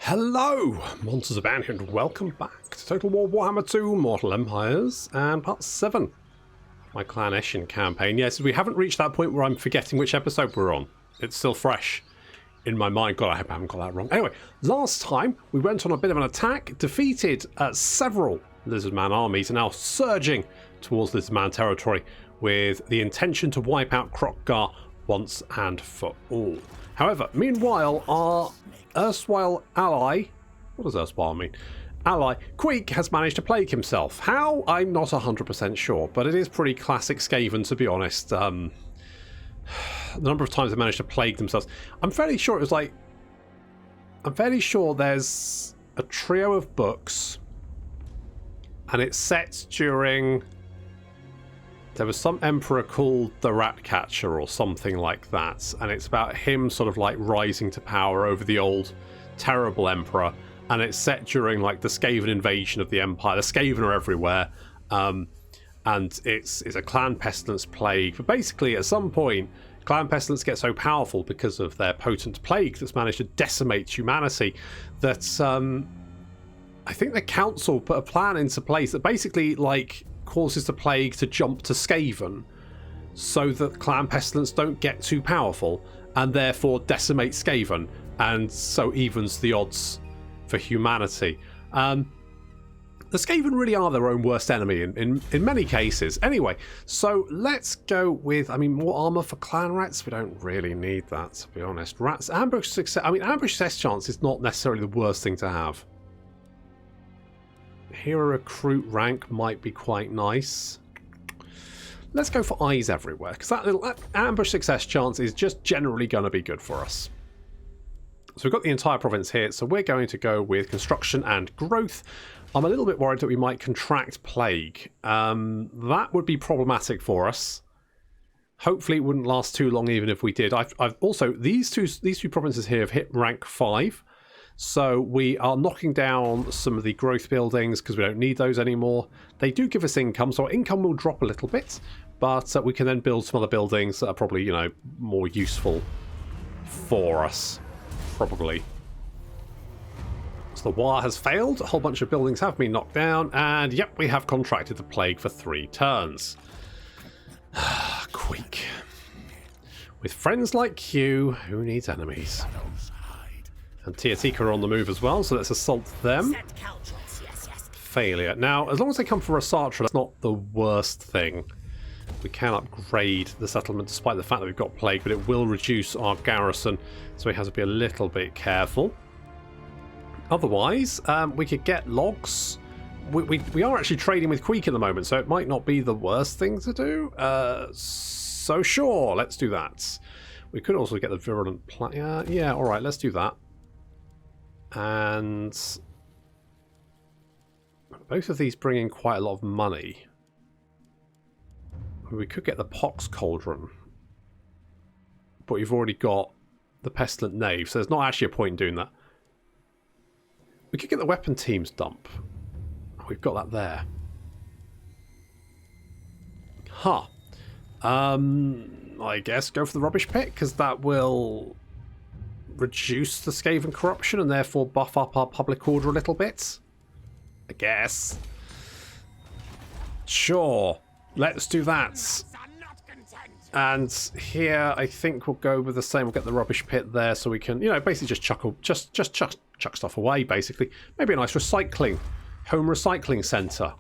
Hello, Monsters of Banter, and welcome back to Total War Warhammer 2 Mortal Empires and part 7 of my Clan Eshin campaign. Yes, we haven't reached that point where I'm forgetting which episode we're on. It's still fresh in my mind. God, I hope I haven't got that wrong. Anyway, last time we went on a bit of an attack, defeated several Lizardman armies, and now surging towards Lizardman territory with the intention to wipe out Kroq-Gar once and for all. However, meanwhile, our erstwhile ally, what does erstwhile mean? Ally, Queek, has managed to plague himself. How? I'm not 100% sure, but it is pretty classic Skaven, to be honest. The number of times they managed to plague themselves. I'm fairly sure there's a trio of books, and it's set during... There was some emperor called the Ratcatcher or something like that, and it's about him sort of like rising to power over the old terrible emperor, and it's set during like the Skaven invasion of the empire. The Skaven are everywhere, and it's a clan pestilence plague. But basically, at some point, clan pestilence gets so powerful because of their potent plague that's managed to decimate humanity that I think the council put a plan into place that basically like causes the plague to jump to Skaven so that clan pestilence don't get too powerful and therefore decimate Skaven, and so evens the odds for humanity. The Skaven really are their own worst enemy in many cases. Anyway, so let's go with, more armor for clan rats. We don't really need that, to be honest. Rats, ambush success. Ambush success chance is not necessarily the worst thing to have. Hero recruit rank might be quite nice. Let's go for eyes everywhere, because that ambush success chance is just generally going to be good for us. So we've got the entire province here, so we're going to go with construction and growth. I'm a little bit worried that we might contract plague. That would be problematic for us. Hopefully it wouldn't last too long even if we did. I've also, these two provinces here have hit rank 5. So we are knocking down some of the growth buildings because we don't need those anymore. They do give us income, so our income will drop a little bit, but we can then build some other buildings that are probably, more useful for us, probably. So the war has failed. A whole bunch of buildings have been knocked down, and yep, we have contracted the plague for 3 turns. Queek. With friends like you, who needs enemies? And Teotiqua are on the move as well, so let's assault them. Failure. Now, as long as they come for Asatra, that's not the worst thing. We can upgrade the settlement despite the fact that we've got plague, but it will reduce our garrison, so we have to be a little bit careful. Otherwise, we could get logs. We are actually trading with Queek at the moment, so it might not be the worst thing to do. So sure, let's do that. We could also get the virulent plant. Yeah, alright, let's do that. And both of these bring in quite a lot of money. We could get the Pox Cauldron, but we've already got the Pestilent Knave, so there's not actually a point in doing that. We could get the Weapon Team's dump. We've got that there. I guess go for the Rubbish Pit, because that will reduce the Skaven corruption and therefore buff up our public order a little bit. I guess. Sure. Let's do that. And here I think we'll go with the same. We'll get the Rubbish Pit there so we can, basically just chuck stuff away, basically. Maybe a nice recycling, home recycling centre,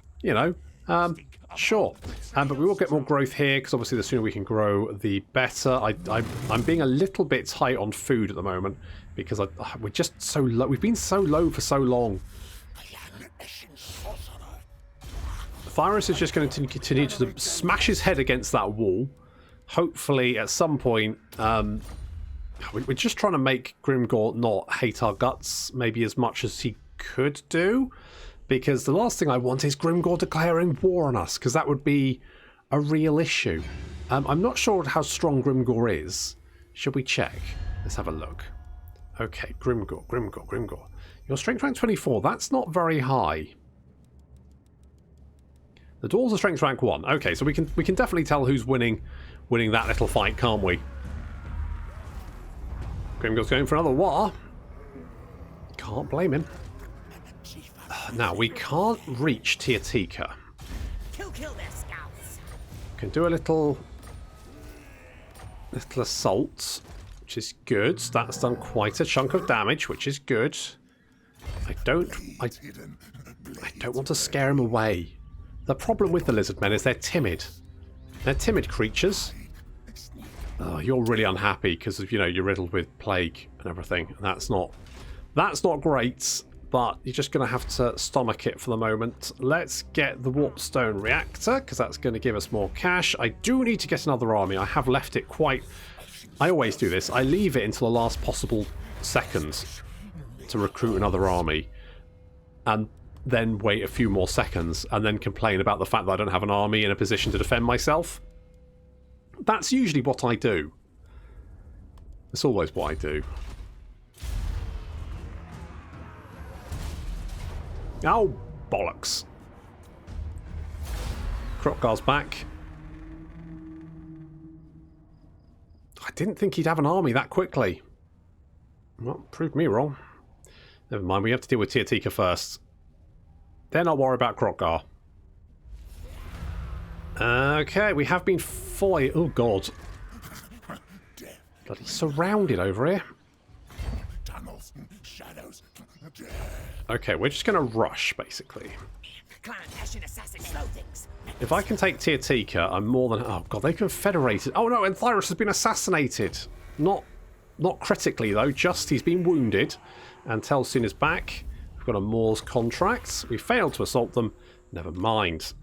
Sure. But we will get more growth here because obviously the sooner we can grow, the better. I'm being a little bit tight on food at the moment because we're just so low. We've been so low for so long. Virus is just going to continue to smash his head against that wall. Hopefully at some point, we're just trying to make Grimgor not hate our guts maybe as much as he could do. Because the last thing I want is Grimgor declaring war on us, because that would be a real issue. I'm not sure how strong Grimgor is. Should we check? Let's have a look. Okay, Grimgor. Your strength rank 24. That's not very high. The dwarves are strength rank 1. Okay, so we can definitely tell who's winning that little fight, can't we? Grimgor's going for another war. Can't blame him. Now, we can't reach Teotiqua. Kill their scouts. Can do a little assault, which is good. That's done quite a chunk of damage, which is good. I don't want to scare him away. The problem with the lizard men is they're timid. They're timid creatures. Oh, you're really unhappy because of, you know, you're riddled with plague and everything. That's not great, but you're just going to have to stomach it for the moment. Let's get the warpstone reactor because that's going to give us more cash. I do need to get another army. I have left it quite... I always do this. I leave it until the last possible seconds to recruit another army, and then wait a few more seconds and then complain about the fact that I don't have an army in a position to defend myself. That's usually what I do. It's always what I do. Oh, bollocks. Kroq-Gar's back. I didn't think he'd have an army that quickly. Well, proved me wrong. Never mind, we have to deal with Teotiqua first. Then I'll worry about Kroq-Gar. Okay, we have been foiled. Oh, God. Bloody surrounded over here. Tunnels, shadows. Okay, we're just going to rush, basically. Clan Eshin assassin slow things. If I can take Teotiqua, I'm more than... Oh, God, they confederated. Oh, no, and Thyrus has been assassinated. Not critically, though. Just he's been wounded. And Telsin is back. We've got a Moore's contract. We failed to assault them. Never mind.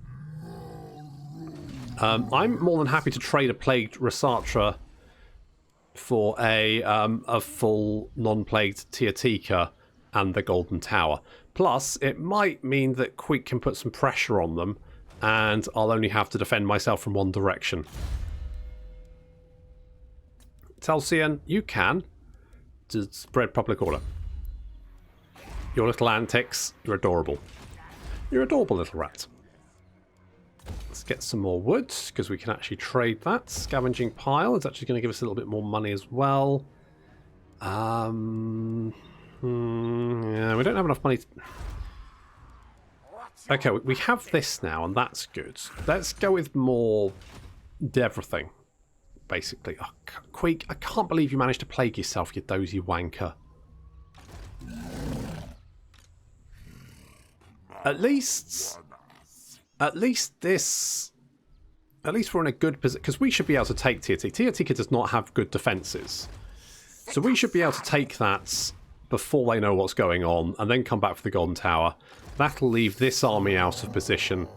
I'm more than happy to trade a plagued Resatra for a full non-plagued Teotiqua and the Golden Tower. Plus, it might mean that Queek can put some pressure on them, and I'll only have to defend myself from one direction. Telsian, you can to spread public order. Your little antics, you're adorable. You're adorable, little rat. Let's get some more wood, because we can actually trade that. Scavenging pile is actually going to give us a little bit more money as well. Yeah, we don't have enough money. Okay, we have this now, and that's good. Let's go with more everything, basically. Oh, Queek, I can't believe you managed to plague yourself, you dozy wanker. At least we're in a good position, because we should be able to take Teotiqua. Teotiqua does not have good defences. So we should be able to take that before they know what's going on, and then come back for the Golden Tower. That'll leave this army out of position.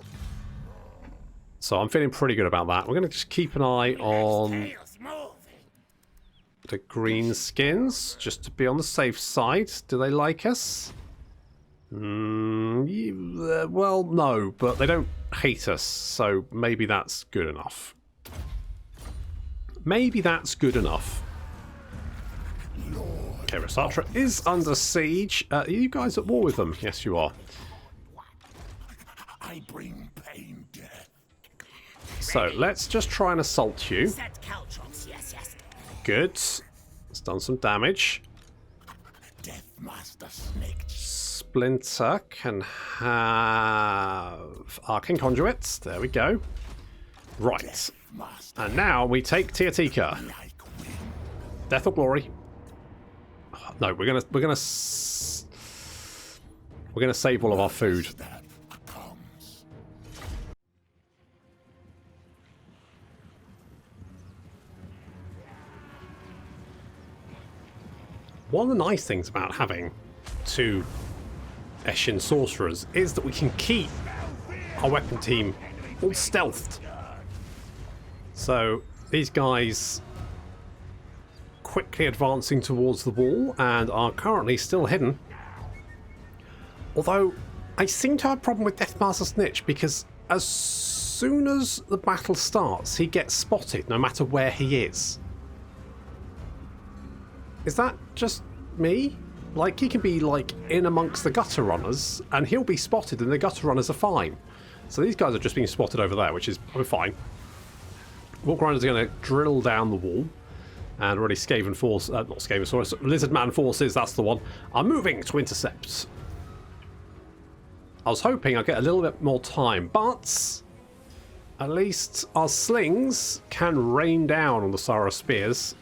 So I'm feeling pretty good about that. We're going to just keep an eye on the green skins, just to be on the safe side. Do they like us? Well, no, but they don't hate us, so maybe that's good enough. Maybe that's good enough. Okay, Resatra is under siege. Are you guys at war with them? Yes, you are. I bring pain, death. So, let's just try and assault you. Yes. Good. It's done some damage. Death Master Snake. Splinter can have Arcane Conduits. There we go. Right. And now we take Teotiqua. Death or glory? Oh, no, we're gonna save all of our food. One of the nice things about having two Eshin sorcerers is that we can keep our weapon team all stealthed. So these guys quickly advancing towards the wall and are currently still hidden. Although I seem to have a problem with Deathmaster Snitch, because as soon as the battle starts he gets spotted no matter where he is. Is that just me? Like, he can be, like, in amongst the gutter runners, and he'll be spotted, and the gutter runners are fine. So these guys are just being spotted over there, which is fine. Walk Grinders are going to drill down the wall. And already Skaven force, not Skaven, sorry, Lizardman forces, that's the one, are moving to intercept. I was hoping I'd get a little bit more time, but at least our slings can rain down on the Sara spears.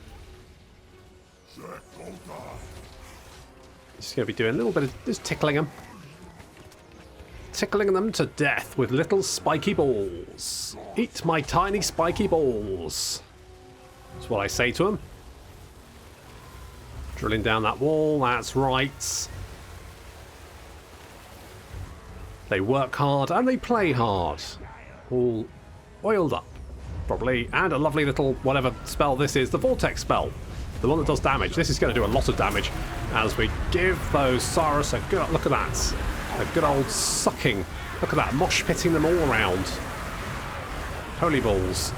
Just going to be doing a little bit of just tickling them. Tickling them to death with little spiky balls. Eat my tiny spiky balls. That's what I say to them. Drilling down that wall, that's right. They work hard and they play hard. All oiled up, probably. And a lovely little, whatever spell this is, the Vortex spell. The one that does damage. This is going to do a lot of damage as we give those Saurus a good, look at that. A good old sucking. Look at that, mosh pitting them all around. Holy balls.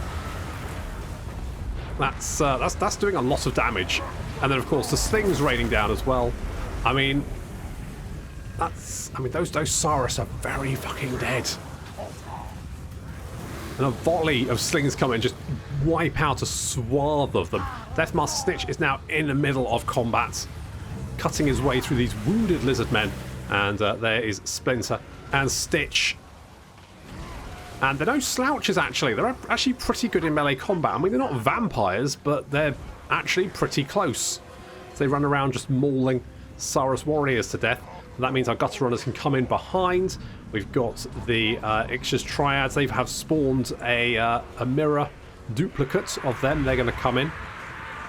That's doing a lot of damage. And then of course the slings raining down as well. I mean, those Saurus are very fucking dead. And a volley of slings come in and just wipe out a swath of them. Deathmaster Snitch is now in the middle of combat, cutting his way through these wounded lizard men. And there is Splinter and Stitch. And they're no slouches, actually. They're actually pretty good in melee combat. I mean, they're not vampires, but they're actually pretty close. So they run around just mauling Saurus warriors to death. And that means our gutter runners can come in behind. We've got the Ixchus Triads. They have spawned a mirror duplicate of them. They're going to come in,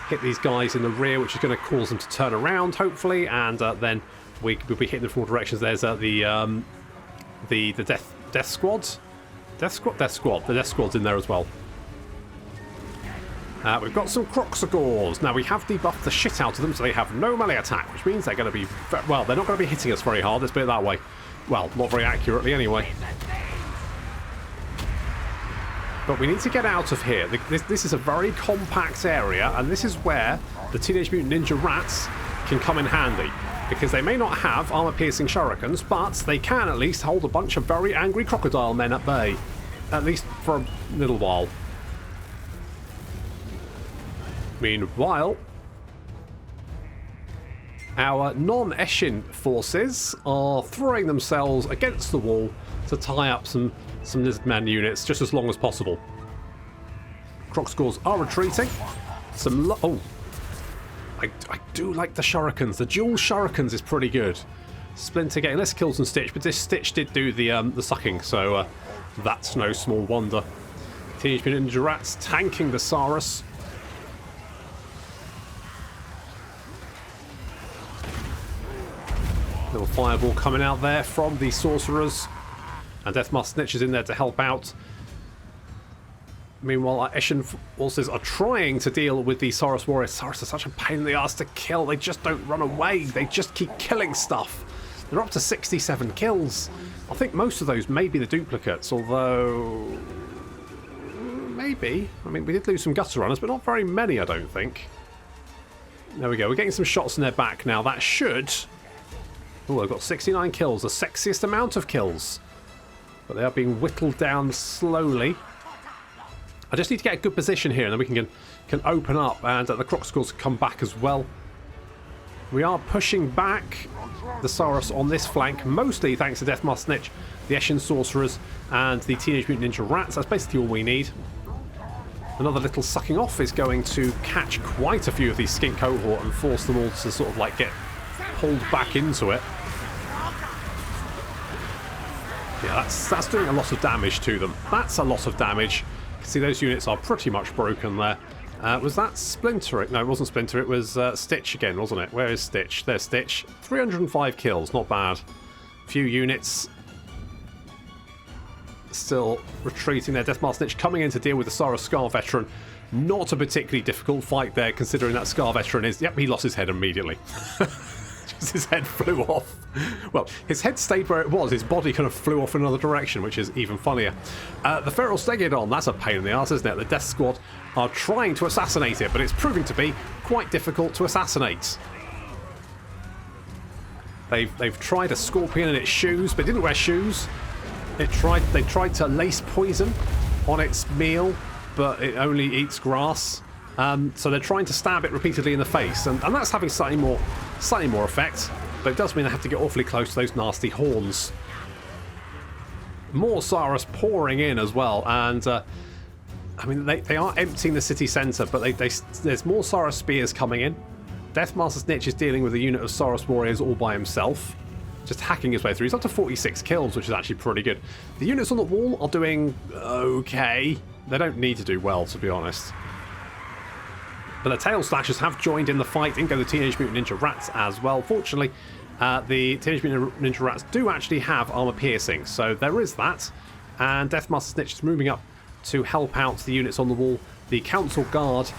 hit these guys in the rear, which is going to cause them to turn around, hopefully, and then we'll be hitting them from all directions. There's the Death Squad. Death Squad. The Death Squad's in there as well. We've got some Croxagores. Now, we have debuffed the shit out of them, so they have no melee attack, which means they're going to be... Well, they're not going to be hitting us very hard, let's put it that way. Well, not very accurately, anyway. But we need to get out of here. This is a very compact area, and this is where the Teenage Mutant Ninja Rats can come in handy. Because they may not have armor-piercing shurikens, but they can at least hold a bunch of very angry crocodile men at bay. At least for a little while. Meanwhile, our non-Eshin forces are throwing themselves against the wall to tie up some Lizardman units just as long as possible. Croxagores are retreating. I do like the shurikens. The dual shurikens is pretty good. Splinter getting less kills than Stitch, but this Stitch did do the sucking, so that's no small wonder. Teenage Mutant Ninja Rats tanking the Saurus. Little fireball coming out there from the sorcerers. And Deathmaster Snitch is in there to help out. Meanwhile, our Eshin forces are trying to deal with the Saurus warriors. Saurus are such a pain in the ass to kill. They just don't run away. They just keep killing stuff. They're up to 67 kills. I think most of those may be the duplicates, although... maybe. I mean, we did lose some gutter runners, but not very many, I don't think. There we go. We're getting some shots in their back now. That should... Oh, I've got 69 kills, the sexiest amount of kills. But they are being whittled down slowly. I just need to get a good position here, and then we can open up, and the Croxagores come back as well. We are pushing back the Saurus on this flank, mostly thanks to Deathmaster Snitch, the Eshin Sorcerers, and the Teenage Mutant Ninja Rats. That's basically all we need. Another little sucking off is going to catch quite a few of these skink cohort and force them all to sort of like get pulled back into it. Yeah, that's doing a lot of damage to them. That's a lot of damage. You can see those units are pretty much broken there. Was that Splinter? No, it wasn't Splinter. It was Stitch again, wasn't it? Where is Stitch? There's Stitch. 305 kills. Not bad. Few units still retreating there. Deathmaster Snitch coming in to deal with the Saurus Scar Veteran. Not a particularly difficult fight there, considering that Scar Veteran is... Yep, he lost his head immediately. His head flew off. Well, his head stayed where it was. His body kind of flew off in another direction, which is even funnier. The Feral Stegodon, that's a pain in the arse, isn't it? The Death Squad are trying to assassinate it, but it's proving to be quite difficult to assassinate. They've tried a scorpion in its shoes, but it didn't wear shoes. They tried to lace poison on its meal, but it only eats grass. So they're trying to stab it repeatedly in the face, and that's having slightly more effect. But it does mean they have to get awfully close to those nasty horns. More Saurus pouring in as well, and I mean they are emptying the city centre, but there's more Saurus spears coming in. Deathmaster Snitch is dealing with a unit of Saurus warriors all by himself, just hacking his way through. He's up to 46 kills, which is actually pretty good. The units on the wall are doing okay. They don't need to do well, to be honest. But the Tail Slashers have joined in the fight. In go the Teenage Mutant Ninja Rats as well. Fortunately, the Teenage Mutant Ninja Rats do actually have armor piercing, so there is that. And Deathmaster Snitch is moving up to help out the units on the wall. The Council Guard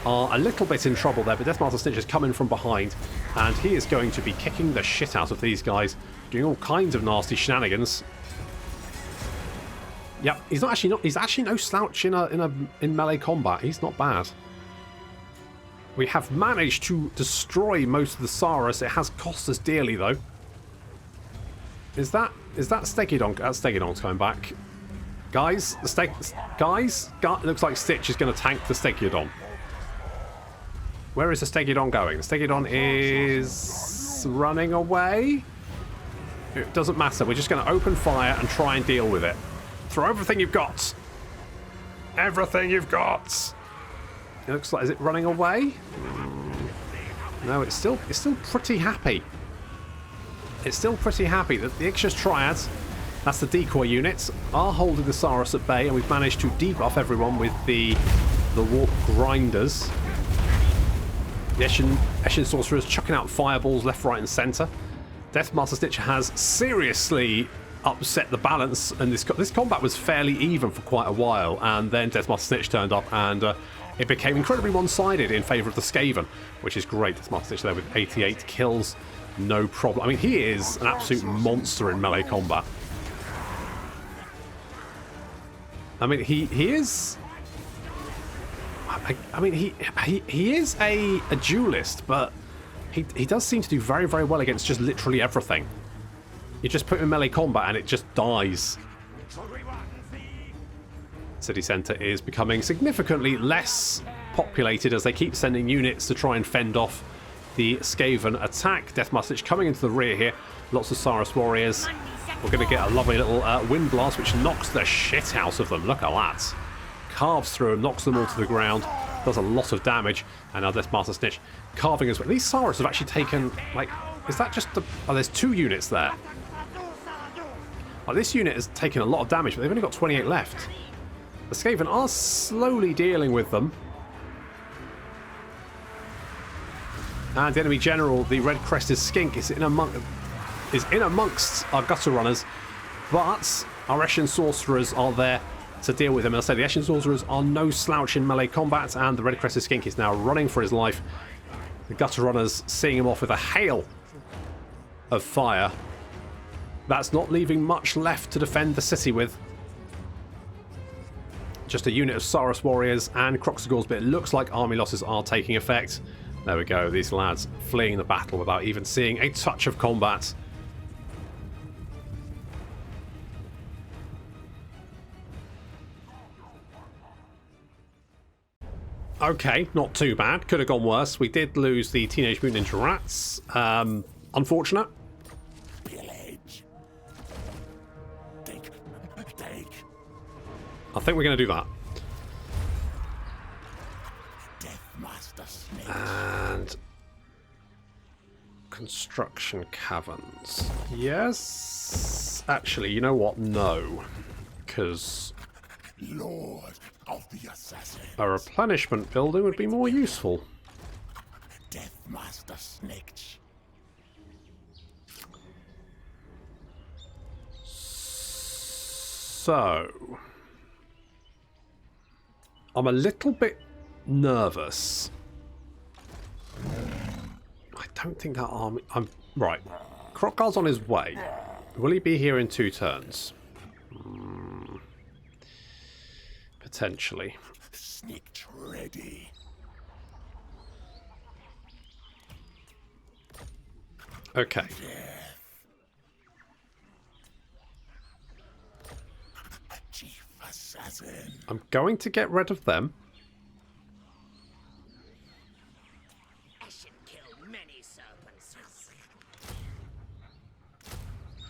are a little bit in trouble there, but Deathmaster Snitch is coming from behind, and he is going to be kicking the shit out of these guys, doing all kinds of nasty shenanigans. Yep, he's actually no slouch in melee combat. He's not bad. We have managed to destroy most of the Saurus. It has cost us dearly, though. Is that Stegidon? Stegidon's coming back. Guys, it looks like Stitch is going to tank the Stegidon. Where is the Stegidon going? The Stegidon is running away. It doesn't matter. We're just going to open fire and try and deal with it. Throw everything you've got. Everything you've got. It looks like, is it running away? No, it's still pretty happy. It's still pretty happy that the Ixchia's Triads, that's the decoy units, are holding the Saurus at bay, and we've managed to debuff everyone with the Warp Grinders. The Eshin Sorcerers chucking out fireballs left, right, and centre. Deathmaster Snitch has seriously upset the balance, and this combat was fairly even for quite a while, and then Deathmaster Snitch turned up, and it became incredibly one-sided in favour of the Skaven, which is great. Deathmaster Snitch there with 88 kills, no problem. I mean, he is an absolute monster in melee combat. I mean, he is... I mean, he is a duelist, but he does seem to do very, very well against just literally everything. You just put him in melee combat and it just dies. City centre is becoming significantly less populated as they keep sending units to try and fend off the Skaven attack. Deathmaster Snitch coming into the rear here. Lots of Saurus warriors. We're going to get a lovely little wind blast which knocks the shit out of them. Look at that. Carves through them, knocks them all to the ground. Does a lot of damage. And now Deathmaster Snitch carving as well. These Saurus have actually taken, like, is that just the... Oh, there's 2 units there. Like, this unit has taken a lot of damage, but they've only got 28 left. The Skaven are slowly dealing with them. And the enemy general, the red-crested skink, is in amongst our gutter runners, but our Eshin sorcerers are there to deal with them. And I say the Eshin sorcerers are no slouch in melee combat, and the red-crested skink is now running for his life. The gutter runners seeing him off with a hail of fire. That's not leaving much left to defend the city with. Just a unit of Saurus warriors and Croxagors, but it looks like army losses are taking effect. There we go, these lads fleeing the battle without even seeing a touch of combat. Okay, not too bad. Could have gone worse. We did lose the Teenage Mutant Ninja Rats. Unfortunate. Pillage. Take. I think we're going to do that. Deathmaster Snake. And construction caverns. Yes. Actually, you know what? No. Because Lord of the Assassins. a replenishment building would be more useful. Deathmaster Snake. So, I'm a little bit nervous. I don't think that army... right. Crockguard's on his way. Will he be here in 2 turns? Potentially. Snake ready. Okay. Chief Assassin. I'm going to get rid of them.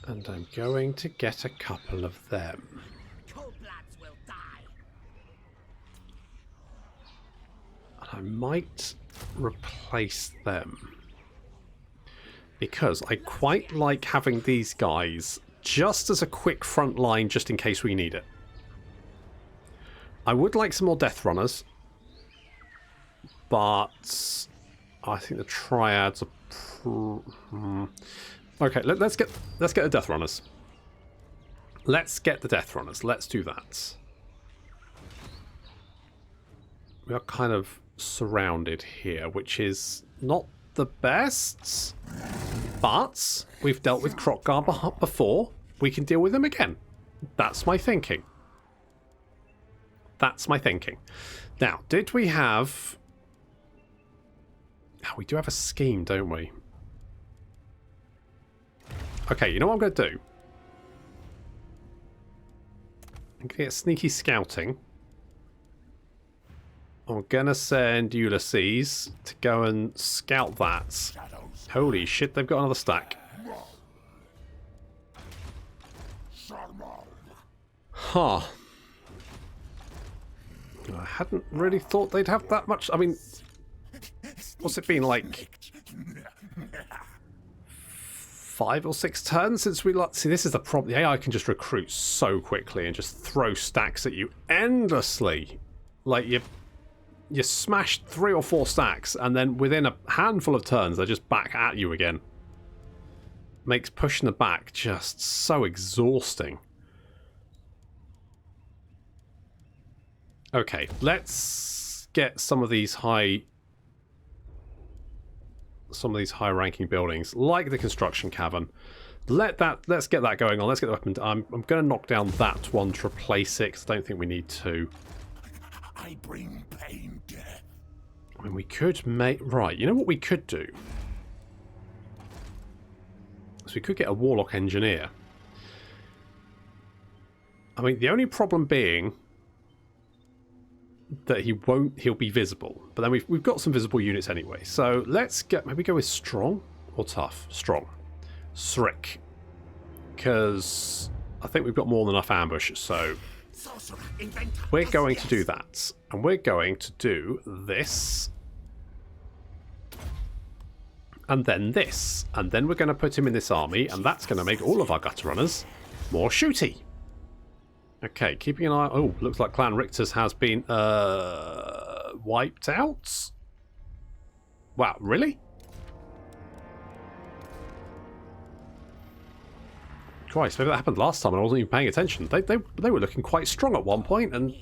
And I'm going to get a couple of them. Cold-bloods will die. I might replace them. Because I quite like having these guys just as a quick front line, just in case we need it. I would like some more Death Runners. But I think the Triads are... Okay, let's get the Death Runners. Let's get the Death Runners. Let's do that. We are kind of surrounded here, which is not the best. But we've dealt with Kroq-Gar before. We can deal with them again. That's my thinking. That's my thinking. Now, did we have... Oh, we do have a scheme, don't we? Okay, you know what I'm going to do? I'm going to get sneaky scouting. I'm going to send Ulysses to go and scout that. Holy shit, they've got another stack. Huh. I hadn't really thought they'd have that much. I mean, what's it been like? 5 or 6 turns since we see, this is the problem. The AI can just recruit so quickly and just throw stacks at you endlessly. Like you smashed 3 or 4 stacks and then within a handful of turns they're just back at you again. Makes pushing the back just so exhausting. Okay, let's get some of these high ranking buildings, like the construction cavern. Let's get that going on. Let's get the weapon. I'm going to knock down that one to replace it, 'cause I don't think we need to. I bring pain, death. I mean, we could make... Right, you know what we could do? So we could get a Warlock Engineer. I mean, the only problem being that he'll be visible. But then we've got some visible units anyway. So let's maybe go with strong or tough? Strong. Srick. Because I think we've got more than enough ambush, so we're going to do that. And we're going to do this. And then this. And then we're going to put him in this army, and that's going to make all of our gutter runners more shooty. Okay, keeping an eye... Oh, looks like Clan Richter's has been wiped out. Wow, really? Christ, maybe that happened last time and I wasn't even paying attention. They were looking quite strong at one point, and...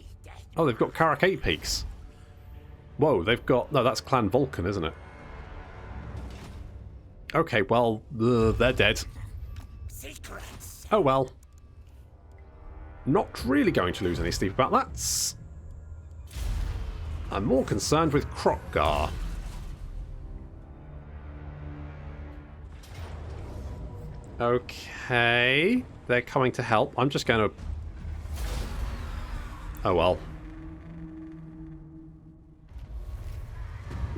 Oh, they've got Karak 8 peaks. Whoa, they've got... No, that's Clan Vulcan, isn't it? Okay, well, they're dead. Oh, well. Not really going to lose any sleep about that. I'm more concerned with Kroq-Gar. Okay, they're coming to help. I'm just going to... Oh well.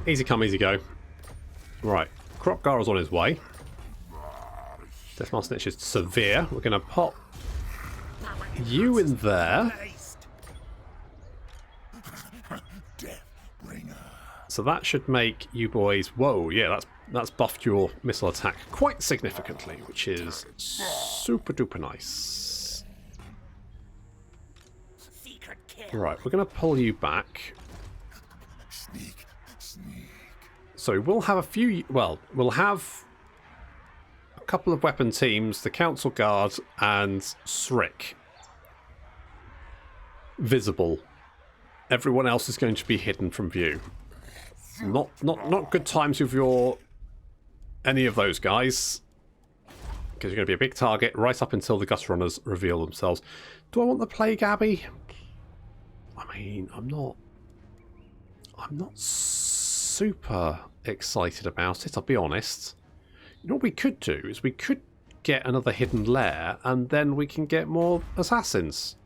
Easy come, easy go. Right, Kroq-Gar is on his way. Deathmaster Nitz is severe. We're going to pop you in there. So that should make you boys... Whoa, yeah, that's buffed your missile attack quite significantly, which is super duper nice. Right, we're going to pull you back. So we'll have a few... Well, we'll have a couple of weapon teams, the Council Guard and Srick, visible. Everyone else is going to be hidden from view. Not good times with your any of those guys, because you're going to be a big target right up until the Gutter Runners reveal themselves. Do I want the Plague Abbey? I mean, I'm not super excited about it, I'll be honest. You know what we could do is we could get another hidden lair, and then we can get more assassins.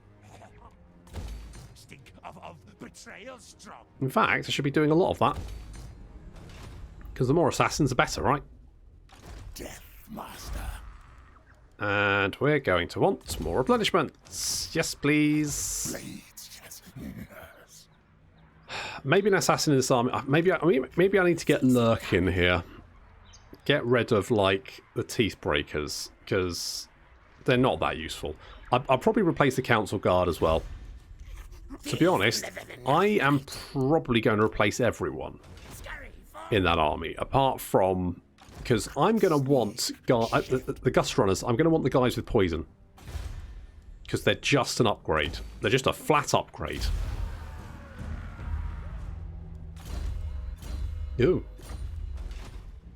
In fact, I should be doing a lot of that. Because the more assassins, the better, right? Death Master. And we're going to want more replenishments. Yes, please. Blades, yes. Yes. Maybe an assassin in this army. Maybe I need to get Lurk in here. Get rid of, like, the Teeth Breakers, because they're not that useful. I'll probably replace the Council Guard as well. To be honest, I am probably going to replace everyone in that army, apart from... Because I'm going to want the Gust Runners, I'm going to want the guys with poison. Because they're just an upgrade. They're just a flat upgrade. Ooh.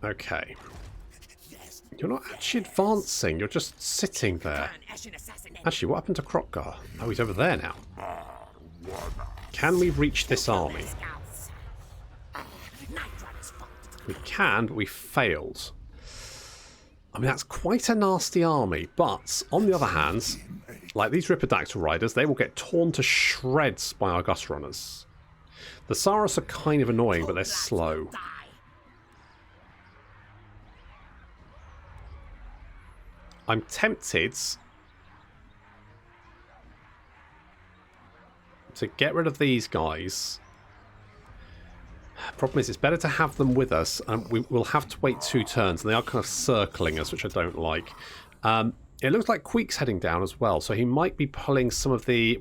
Okay. You're not actually advancing, you're just sitting there. Actually, what happened to Krotkar? Oh, he's over there now. Can we reach this army? We can, but we failed. I mean, that's quite a nasty army, but on the other hand, like these Ripperdactyl riders, they will get torn to shreds by our Gust Runners. The Saurus are kind of annoying, but they're slow. I'm tempted to get rid of these guys. Problem is, it's better to have them with us, and we'll have to wait 2 turns, and they are kind of circling us, which I don't like. It looks like Queek's heading down as well, so he might be pulling some of the...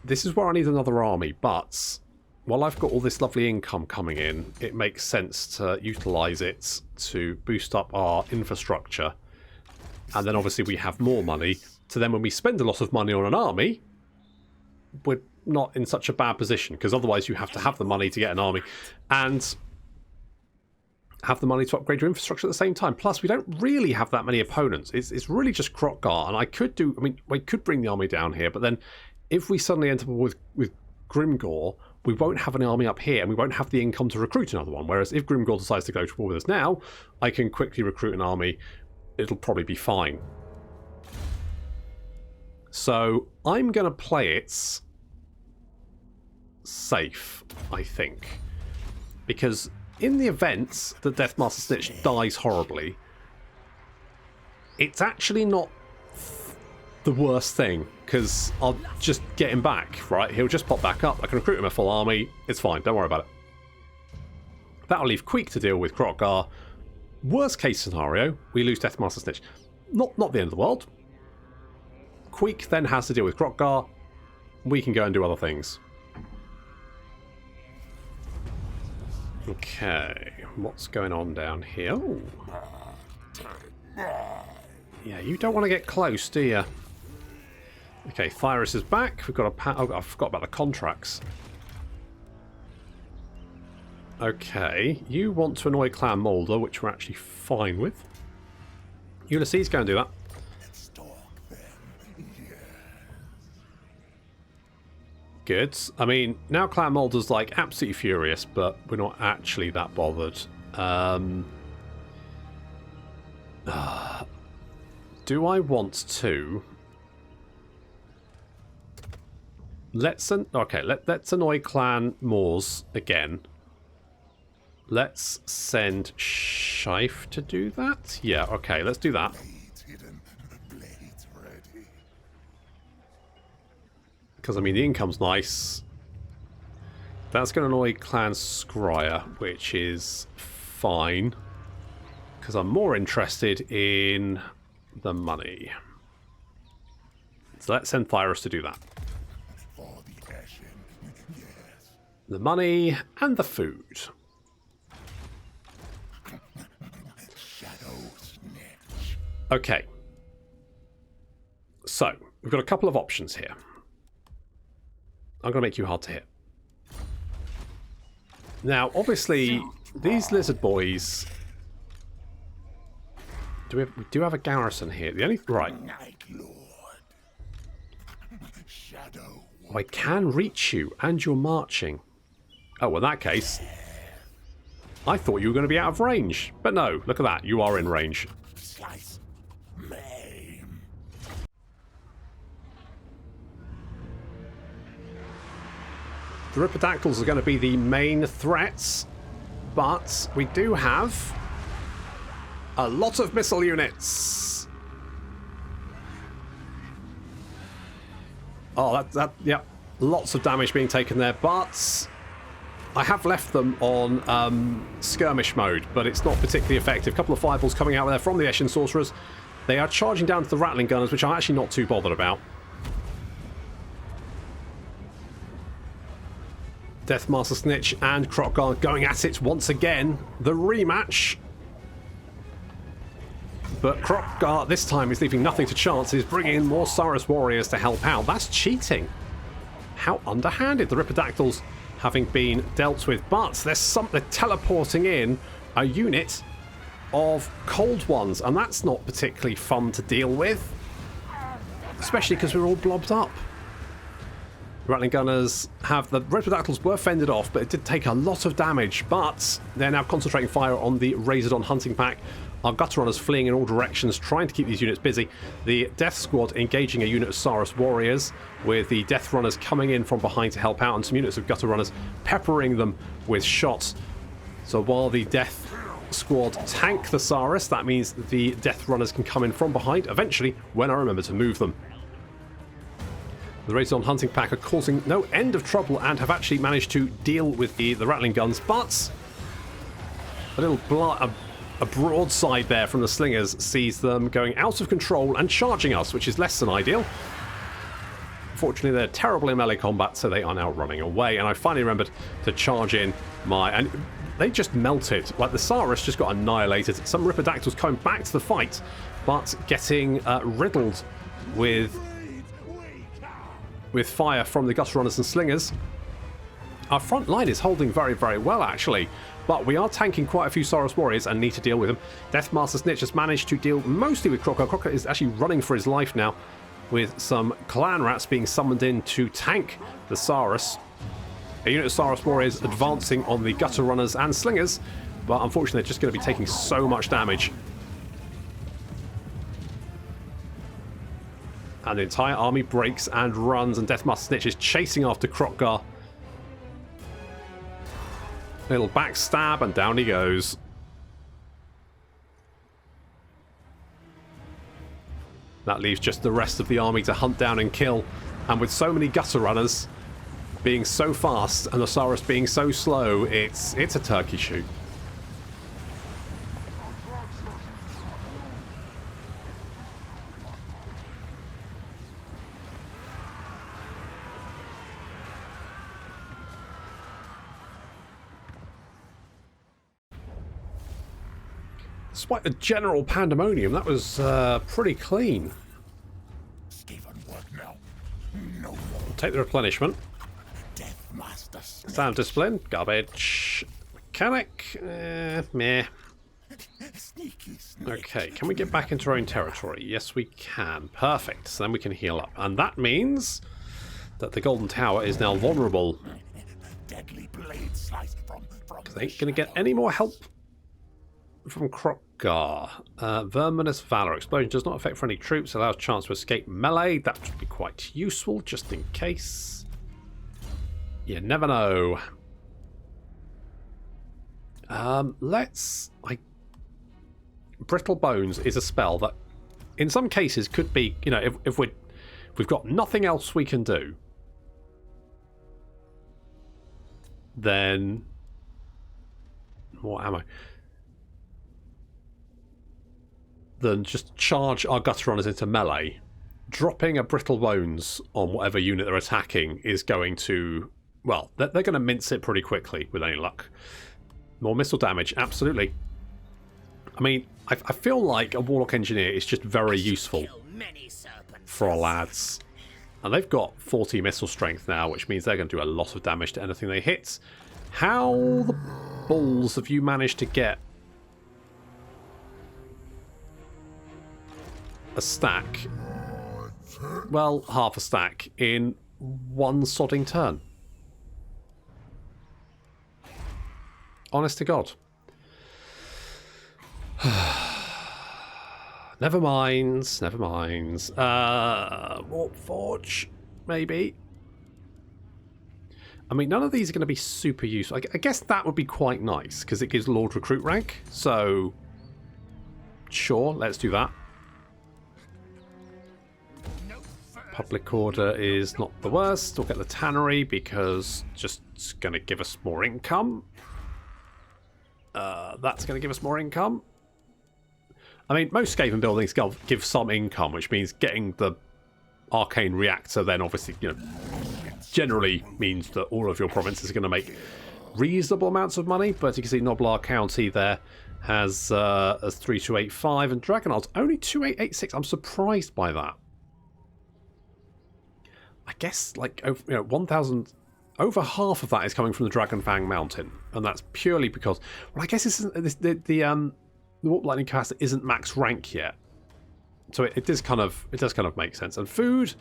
This is where I need another army, but while I've got all this lovely income coming in, it makes sense to utilise it to boost up our infrastructure, and then obviously we have more money, so then when we spend a lot of money on an army, we're not in such a bad position, because otherwise you have to have the money to get an army and have the money to upgrade your infrastructure at the same time. Plus, we don't really have that many opponents. It's really just Krotkar, and I could bring the army down here, but then if we suddenly end up with Grimgor, we won't have an army up here, and we won't have the income to recruit another one. Whereas if Grimgor decides to go to war with us now, I can quickly recruit an army. It'll probably be fine. So I'm going to play it safe, I think, because in the event that Deathmaster Snitch dies horribly, it's actually not the worst thing, because I'll just get him back, right? He'll just pop back up, I can recruit him a full army, it's fine, don't worry about it. That'll leave Queek to deal with Krotkar. Worst case scenario, we lose Deathmaster Snitch. Not the end of the world. Queek then has to deal with Krotkar, we can go and do other things. Okay, what's going on down here? Ooh. Yeah, you don't want to get close, do you? Okay, Thyrus is back. We've got a oh, I forgot about the contracts. Okay, you want to annoy Clan Moulder, which we're actually fine with. Ulysses, go and do that. Good. I mean, now Clan Moulder's like absolutely furious, but we're not actually that bothered. Do I want to? Let's annoy Clan Moors again. Let's send Shife to do that. Yeah, okay, let's do that. Because, I mean, the income's nice. That's going to annoy Clan Scryer, which is fine. Because I'm more interested in the money. So let's send Thyrus to do that. The money and the food. Okay. So, we've got a couple of options here. I'm going to make you hard to hit. Now, obviously, these lizard boys... we do have a garrison here. The only... Right. I can reach you, and you're marching. Oh, well, in that case... I thought you were going to be out of range. But no, look at that. You are in range. The Ripperdactyls are going to be the main threats, but we do have A lot of missile units. Oh, yeah. Lots of damage being taken there, but I have left them on skirmish mode, but it's not particularly effective. A couple of fireballs coming out there from the Eshin sorcerers. They are charging down to the rattling gunners, which I'm actually not too bothered about. Deathmaster Snitch and Krokgar going at it once again. The rematch. But Krokgar this time is leaving nothing to chance. He's bringing in more Saurus warriors to help out. That's cheating. How underhanded. The Ripperdactyls having been dealt with. But they're teleporting in a unit of cold ones. And that's not particularly fun to deal with. Especially because we're all blobbed up. Rattling gunners have... The Ripperdactyls were fended off, but it did take a lot of damage. But they're now concentrating fire on the Razordon hunting pack. Our gutter runners fleeing in all directions, trying to keep these units busy. The Death Squad engaging a unit of Saurus warriors, with the Death Runners coming in from behind to help out, and some units of gutter runners peppering them with shots. So while the Death Squad tank the Saurus, that means the Death Runners can come in from behind, eventually, when I remember to move them. The Razordon hunting pack are causing no end of trouble and have actually managed to deal with the rattling guns, but a little a broadside there from the slingers sees them going out of control and charging us, which is less than ideal. Fortunately, they're terrible in melee combat, so they are now running away. And I finally remembered to charge in my... And they just melted. Like, the Saurus just got annihilated. Some Ripperdactyls coming back to the fight, but getting riddled with fire from the gutter runners and slingers. Our front line is holding very, very well, actually. But we are tanking quite a few Saurus warriors and need to deal with them. Deathmaster Snitch has managed to deal mostly with Krokgar. Krokgar is actually running for his life now, with some clan rats being summoned in to tank the Saurus. A unit of Saurus warriors advancing on the gutter runners and slingers, but unfortunately they're just going to be taking so much damage. And the entire army breaks and runs, and Deathmaster Snitch is chasing after Krokgar. Little backstab, and down he goes. That leaves just the rest of the army to hunt down and kill. And with so many gutter runners being so fast and the Saurus being so slow, it's a turkey shoot. Despite the general pandemonium, that was pretty clean. No more. Take the replenishment. Deathmaster Snitch. Sound discipline, garbage. Mechanic, meh. Sneaky snitch. Okay, can we get back into our own territory? Yes, we can. Perfect. So then we can heal up. And that means that the Golden Tower is now vulnerable. Deadly blade sliced from They ain't going to get any more help from Krokgar. Verminous Valor. Explosion does not affect friendly troops. Allows chance to escape melee. That would be quite useful, just in case. You never know. Brittle Bones is a spell that, in some cases, could be, you know, if we've got nothing else we can do, then more ammo. Then just charge our gutter runners into melee. Dropping a Brittle Bones on whatever unit they're attacking is going to, well, they're going to mince it pretty quickly with any luck. More missile damage, absolutely. I mean, I feel like a Warlock Engineer is just very useful for our lads. And they've got 40 missile strength now, which means they're going to do a lot of damage to anything they hit. How the balls have you managed to get a stack, well, half a stack, in one sodding turn? Honest to God. Never mind, never mind. Warp Forge, maybe. I mean, none of these are going to be super useful. I guess that would be quite nice, because it gives Lord Recruit rank, so Sure, let's do that. Public order is not the worst. We'll get the tannery because just going to give us more income. That's going to give us more income. I mean, most Skaven buildings give some income, which means getting the arcane reactor then obviously, you know, generally means that all of your provinces are going to make reasonable amounts of money. But you can see Noblar County there has 3285 and Dragonard's only 2886. I'm surprised by that. I guess like, you know, 1,000, over half of that is coming from the Dragonfang Mountain, and that's purely because, well, I guess the Warp Lightning Caster isn't max rank yet, so it does kind of make sense. And food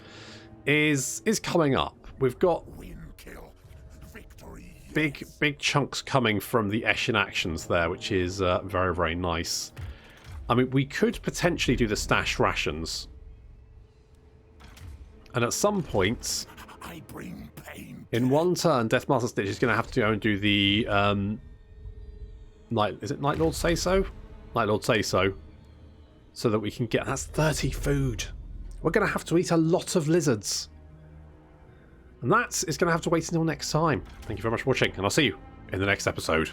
is coming up. We've got big chunks coming from the Eshin actions there, which is very, very nice. I mean, we could potentially do the stash rations, and at some point in one turn, Deathmaster Stitch is going to have to go and do the Night Lord Say So? Night Lord Say So. So that we can get... That's 30 food. We're going to have to eat a lot of lizards. And that is going to have to wait until next time. Thank you very much for watching, and I'll see you in the next episode.